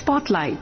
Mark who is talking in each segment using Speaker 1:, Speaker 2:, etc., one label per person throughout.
Speaker 1: Spotlight.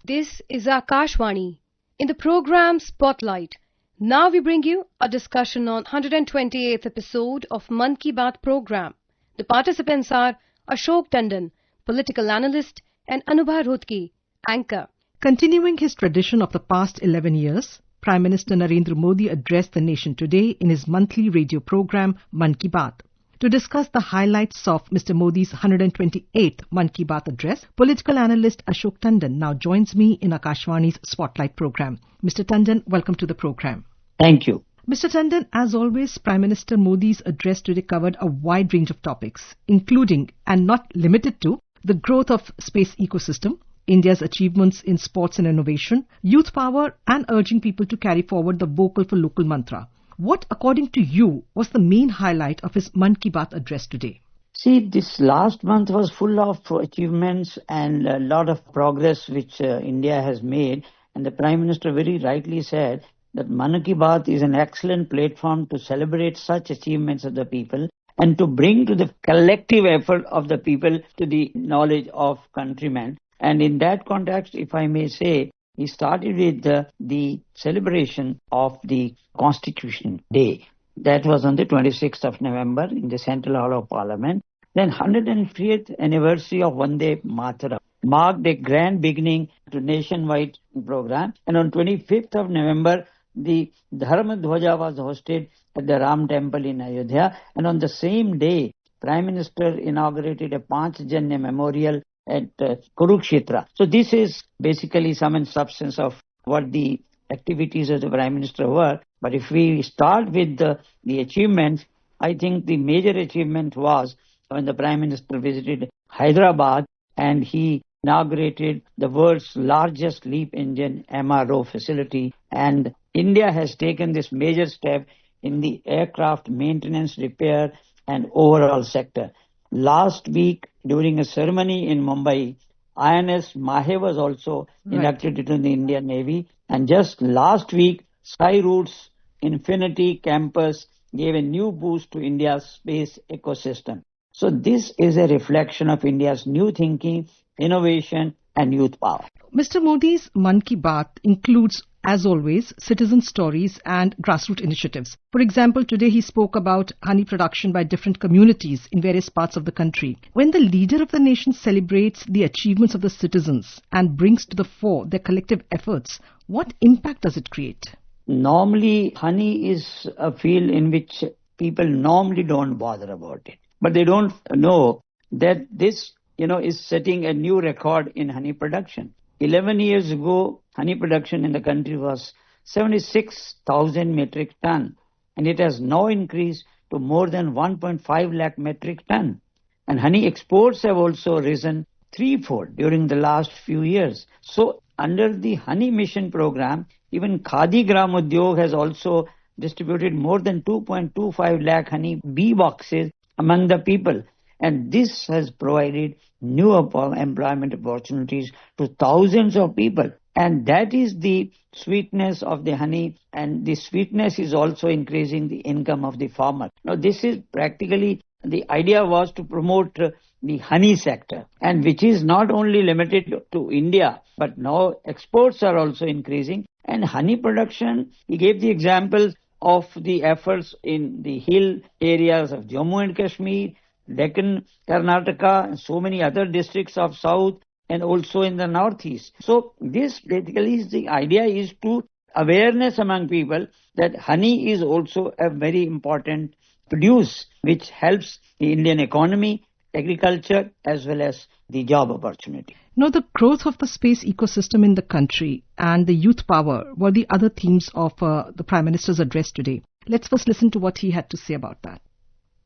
Speaker 2: This is Akashvani. In the program Spotlight, now we bring you a discussion on 128th episode of Mann Ki Baat program. The participants are Ashok Tandon, political analyst, and Anubha Rodki, anchor.
Speaker 3: Continuing his tradition of the past 11 years, Prime Minister Narendra Modi addressed the nation today in his monthly radio program Mann Ki Baat. To discuss the highlights of Mr. Modi's 128th Mann Ki Baat address, political analyst Ashok Tandon now joins me in Akashvani's Spotlight program. Mr. Tandon, welcome to the program.
Speaker 4: Thank you.
Speaker 3: Mr. Tandon, as always, Prime Minister Modi's address today covered a wide range of topics, including and not limited to the growth of space ecosystem, India's achievements in sports and innovation, youth power, and urging people to carry forward the Vocal for Local mantra. What, according to you, was the main highlight of his Mann Ki Baat address today?
Speaker 4: See, this last month was full of achievements and a lot of progress which India has made. And the Prime Minister very rightly said that Mann Ki Baat is an excellent platform to celebrate such achievements of the people and to bring to the collective effort of the people to the knowledge of countrymen. And in that context, if I may say, he started with the celebration of the Constitution Day. That was on the 26th of November in the Central Hall of Parliament. Then 105th anniversary of Vande Mataram marked a grand beginning to nationwide program. And on 25th of November, the Dharma Dhwaja was hosted at the Ram Temple in Ayodhya. And on the same day, Prime Minister inaugurated a Panchjanya Memorial at Kurukshetra. So this is basically sum and substance of what the activities of the Prime Minister were. But if we start with the achievements, I think the major achievement was when the Prime Minister visited Hyderabad and he inaugurated the world's largest LEAP engine MRO facility. And India has taken this major step in the aircraft maintenance, repair and overall sector. Last week, during a ceremony in Mumbai, INS Mahe was also inducted into the Indian Navy. And just last week, Skyroot's Infinity Campus gave a new boost to India's space ecosystem. So this is a reflection of India's new thinking, innovation and youth power.
Speaker 3: Mr. Modi's Mann Ki Baat includes, as always, citizen stories and grassroots initiatives. For example, today he spoke about honey production by different communities in various parts of the country. When the leader of the nation celebrates the achievements of the citizens and brings to the fore their collective efforts, what impact does it create?
Speaker 4: Normally, honey is a field in which people normally don't bother about it. But they don't know that this, is setting a new record in honey production. 11 years ago, honey production in the country was 76,000 metric ton, and it has now increased to more than 1.5 lakh metric ton. And honey exports have also risen threefold during the last few years. So under the Honey Mission program, even Khadi Gram Udyog has also distributed more than 2.25 lakh honey bee boxes among the people. And this has provided new employment opportunities to thousands of people. And that is the sweetness of the honey. And the sweetness is also increasing the income of the farmer. Now, this is practically, the idea was to promote the honey sector, and which is not only limited to India, but now exports are also increasing. And honey production, he gave the examples of the efforts in the hill areas of Jammu and Kashmir, Deccan, Karnataka, and so many other districts of South and also in the Northeast. So this basically is the idea is to awareness among people that honey is also a very important produce which helps the Indian economy, agriculture as well as the job opportunity.
Speaker 3: Now, the growth of the space ecosystem in the country and the youth power were the other themes of the Prime Minister's address today. Let's first listen to what he had to say about that.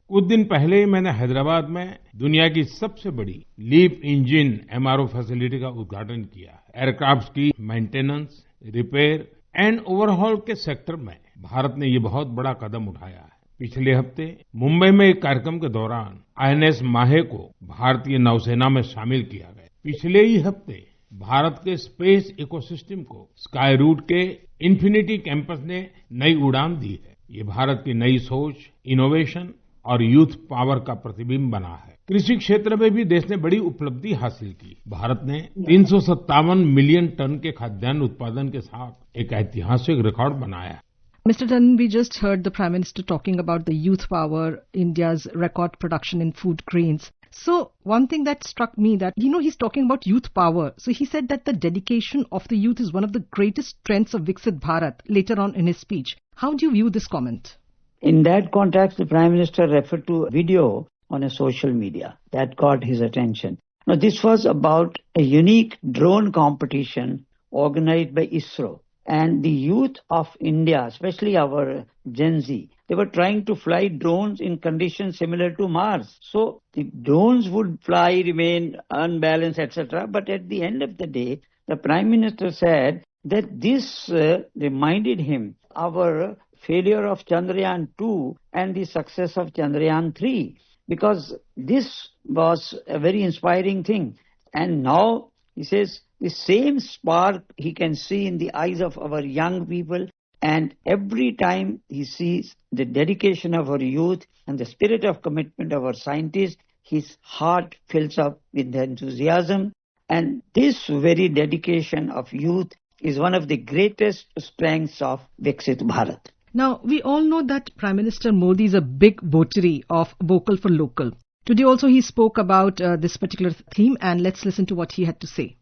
Speaker 5: कुछ दिन पहले ही मैंने हैदराबाद में दुनिया की सबसे बड़ी leap engine MRO facility का उद्घाटन किया है। एयरक्राफ्ट की मेंटेनेंस, रिपेयर एंड ओवरहॉल के सेक्टर में भारत ने ये बहुत बड़ा कदम उठाया है। पिछले हफ्ते मुंबई में एक कार्यक्रम के दौरान आईएनएस माहे को भारतीय नौसेना में शामिल किया गया। पिछले ही हफ्ते भारत के स्पेस इकोसिस्टम को स्काई रूट के इन्फिनिटी कैंपस ने नई उड़ान दी है। ये भारत की नई सोच, इनोवेशन और यूथ पावर का प्रतिबिंब बना है। कृषि क्षेत्र में भी देश ने बड़ी उपलब्धि हासिल की। भारत ने 357 मिलियन टन के खाद्यान्न उत्पादन के साथ एक ऐतिहासिक रिकॉर्ड बनाया।
Speaker 3: Mr. Tandon, we just heard the Prime Minister talking about the youth power, India's record production in food grains. So one thing that struck me that, he's talking about youth power. So he said that the dedication of the youth is one of the greatest strengths of Viksit Bharat later on in his speech. How do you view this comment?
Speaker 4: In that context, the Prime Minister referred to a video on a social media that caught his attention. Now, this was about a unique drone competition organized by ISRO. And the youth of India, especially our Gen Z, they were trying to fly drones in conditions similar to Mars. So the drones would fly, remain unbalanced, etc. But at the end of the day, the Prime Minister said that this reminded him our failure of Chandrayaan-2 and the success of Chandrayaan-3, because this was a very inspiring thing. And now, he says, the same spark he can see in the eyes of our young people, and every time he sees the dedication of our youth and the spirit of commitment of our scientists, his heart fills up with enthusiasm. And this very dedication of youth is one of the greatest strengths of Viksit Bharat.
Speaker 3: Now, we all know that Prime Minister Modi is a big votary of Vocal for Local. Today also he spoke about this particular theme, and let's listen to what he had to say.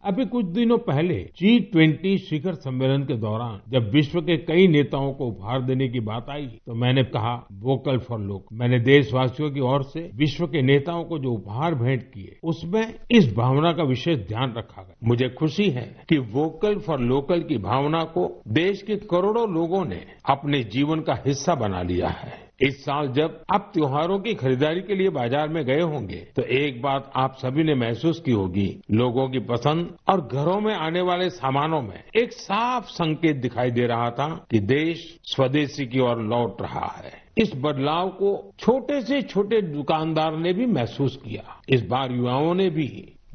Speaker 5: अभी कुछ दिनों पहले G20 शिखर सम्मेलन के दौरान जब विश्व के कई नेताओं को उपहार देने की बात आई तो मैंने कहा वोकल फॉर लोकल। मैंने देशवासियों की ओर से विश्व के नेताओं को जो उपहार भेंट किए उसमें इस भावना का विशेष ध्यान रखा गया। मुझे खुशी है कि वोकल फॉर लोकल की भावना को देश के करोड़ों लोगों ने अपने जीवन का हिस्सा बना लिया है। इस साल जब आप त्योहारों की खरीदारी के लिए बाजार में गए होंगे तो एक बात आप सभी ने महसूस की होगी, लोगों की पसंद और घरों में आने वाले सामानों में एक साफ संकेत दिखाई दे रहा था कि देश स्वदेशी की ओर लौट रहा है। इस बदलाव को छोटे से छोटे दुकानदार ने भी महसूस किया। इस बार युवाओं ने भी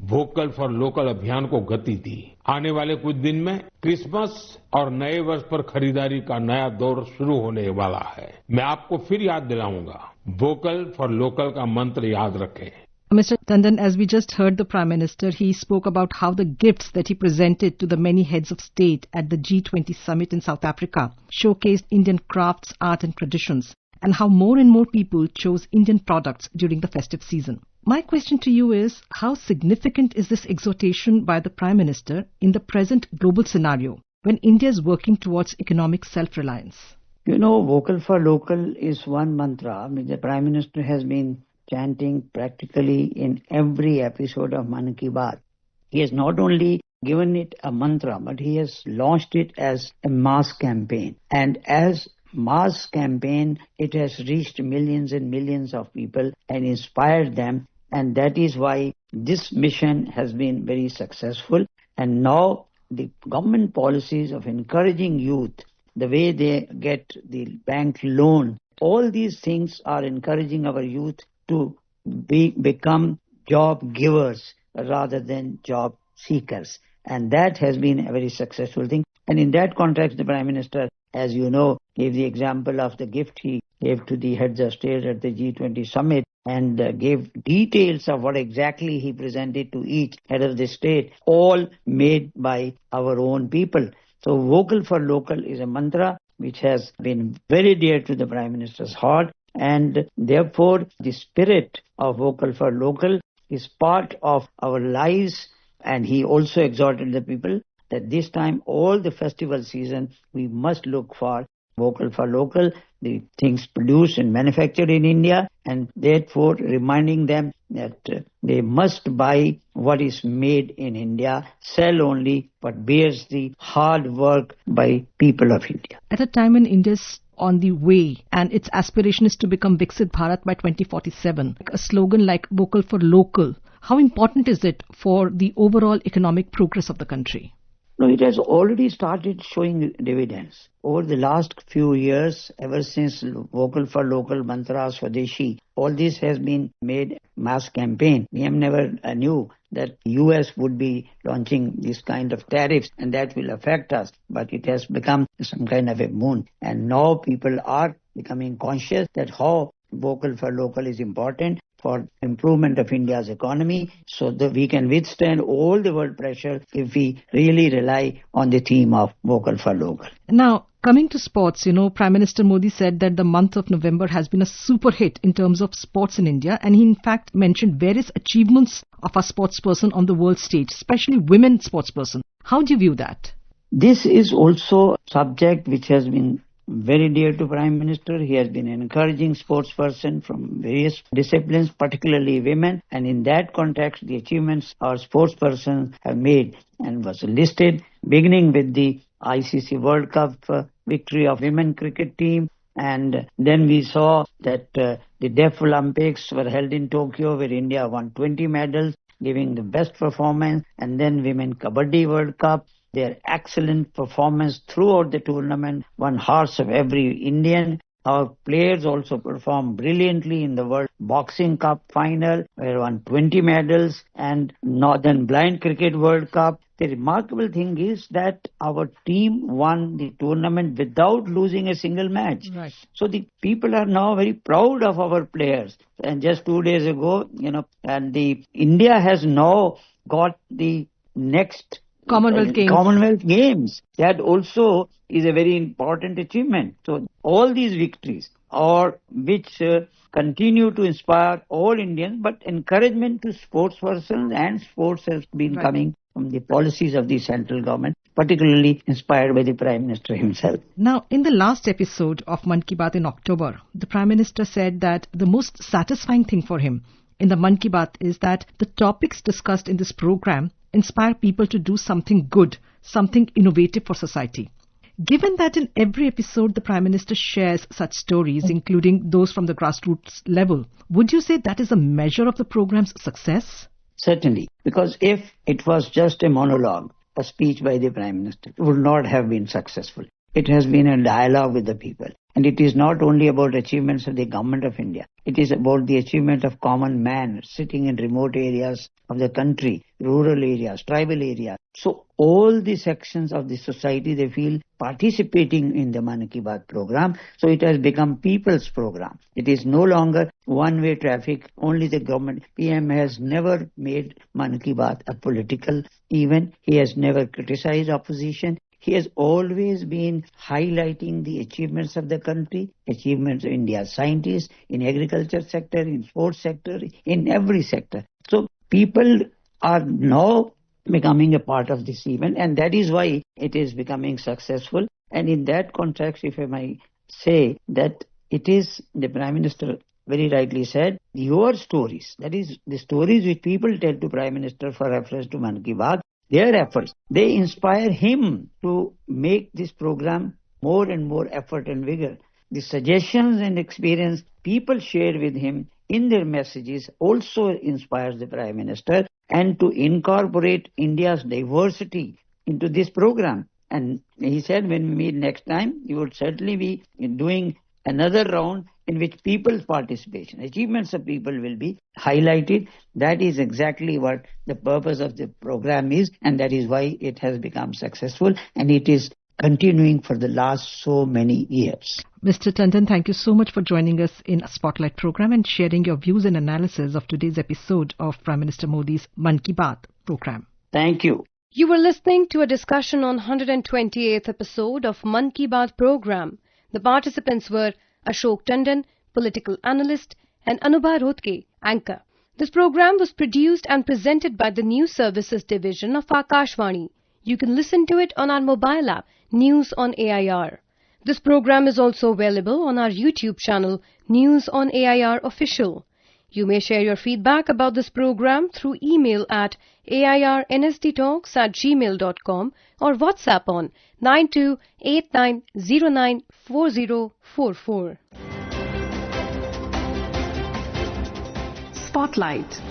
Speaker 5: वोकल फॉर लोकल अभियान को गति दी। आने वाले कुछ दिन में क्रिसमस और नए वर्ष पर खरीदारी का नया दौर शुरू होने वाला है। मैं आपको फिर याद दिलाऊंगा, वोकल फॉर लोकल का मंत्र याद रखें।
Speaker 3: Mr. Tandon, as we just heard the Prime Minister, he spoke about how the gifts that he presented to the many heads of state at the G20 summit in South Africa showcased Indian crafts, art and traditions, and how more and more people chose Indian products during the festive season. My question to you is, how significant is this exhortation by the Prime Minister in the present global scenario when India is working towards economic self-reliance?
Speaker 4: Vocal for local is one mantra which the Prime Minister has been chanting practically in every episode of Mann Ki Baat. He has not only given it a mantra, but he has launched it as a mass campaign. And as mass campaign, it has reached millions and millions of people and inspired them. And that is why this mission has been very successful. And now the government policies of encouraging youth, the way they get the bank loan, all these things are encouraging our youth to become job givers rather than job seekers. And that has been a very successful thing. And in that context, the Prime Minister, as you know, gave the example of the gift he gave to the heads of state at the G20 summit and gave details of what exactly he presented to each head of the state, all made by our own people. So vocal for local is a mantra which has been very dear to the Prime Minister's heart, and therefore the spirit of vocal for local is part of our lives. And he also exhorted the people that this time, all the festival season, we must look for vocal for local, the things produced and manufactured in India, and therefore reminding them that they must buy what is made in India, sell only what bears the hard work by people of India.
Speaker 3: At a time when India is on the way and its aspiration is to become Viksit Bharat by 2047, a slogan like Vocal for Local, how important is it for the overall economic progress of the country?
Speaker 4: No, it has already started showing dividends. Over the last few years, ever since Vocal for Local mantra, Swadeshi, all this has been made mass campaign. We have never knew that US would be launching this kind of tariffs and that will affect us. But it has become some kind of a moon. And now people are becoming conscious that how vocal for local is important for improvement of India's economy so that we can withstand all the world pressure if we really rely on the theme of vocal for local.
Speaker 3: Now, coming to sports, Prime Minister Modi said that the month of November has been a super hit in terms of sports in India, and he in fact mentioned various achievements of our sportsperson on the world stage, especially women sportsperson. How do you view that?
Speaker 4: This is also a subject which has been very dear to Prime Minister. He has been encouraging sportsperson from various disciplines, particularly women, and in that context, the achievements our sportspersons have made and was listed, beginning with the ICC World Cup victory of women cricket team, and then we saw that the Deaf Olympics were held in Tokyo where India won 20 medals, giving the best performance, and then Women Kabaddi World Cup. Their excellent performance throughout the tournament, one hearts of every Indian. Our players also performed brilliantly in the World Boxing Cup final, where won 20 medals, and Northern Blind Cricket World Cup. The remarkable thing is that our team won the tournament without losing a single match.
Speaker 3: Right.
Speaker 4: So the people are now very proud of our players. And just 2 days ago, and the India has now got the next Commonwealth Games. That also is a very important achievement. So all these victories are which continue to inspire all Indians, but encouragement to sportspersons and sports has been coming from the policies of the central government, particularly inspired by the Prime Minister himself.
Speaker 3: Now, in the last episode of Mann Ki Baat in October, the Prime Minister said that the most satisfying thing for him in the Mann Ki Baat is that the topics discussed in this program inspire people to do something good, something innovative for society. Given that in every episode the Prime Minister shares such stories, including those from the grassroots level, would you say that is a measure of the program's success?
Speaker 4: Certainly, because if it was just a monologue, a speech by the Prime Minister, it would not have been successful. It has been a dialogue with the people. And it is not only about achievements of the government of India. It is about the achievement of common man sitting in remote areas of the country, rural areas, tribal areas. So all the sections of the society, they feel participating in the Mann Ki Baat program. So it has become people's program. It is no longer one-way traffic. Only the government. PM has never made Mann Ki Baat a political event. He has never criticized opposition. He has always been highlighting the achievements of the country, achievements of India's scientists in agriculture sector, in sports sector, in every sector. So people are now becoming a part of this event, and that is why it is becoming successful. And in that context, if I might say that it is, the Prime Minister very rightly said, your stories, that is the stories which people tell to Prime Minister for reference to Mann Ki Baat, their efforts, they inspire him to make this program more and more effort and vigor. The suggestions and experience people share with him in their messages also inspires the Prime Minister, and to incorporate India's diversity into this program. And he said when we meet next time, he would certainly be doing another round in which people's participation, achievements of people will be highlighted. That is exactly what the purpose of the program is, and that is why it has become successful, and it is continuing for the last so many years.
Speaker 3: Mr. Tandon, thank you so much for joining us in a Spotlight program and sharing your views and analysis of today's episode of Prime Minister Modi's Mann Ki Baat program.
Speaker 4: Thank you.
Speaker 2: You were listening to a discussion on 128th episode of Mann Ki Baat program. The participants were Ashok Tandon, political analyst, and Anubha Rotke, anchor. This program was produced and presented by the News Services Division of Akashvani. You can listen to it on our mobile app, News on AIR. This program is also available on our YouTube channel, News on AIR Official. You may share your feedback about this program through email at airnsdtalks@gmail.com or WhatsApp on 9289094044.
Speaker 1: Spotlight.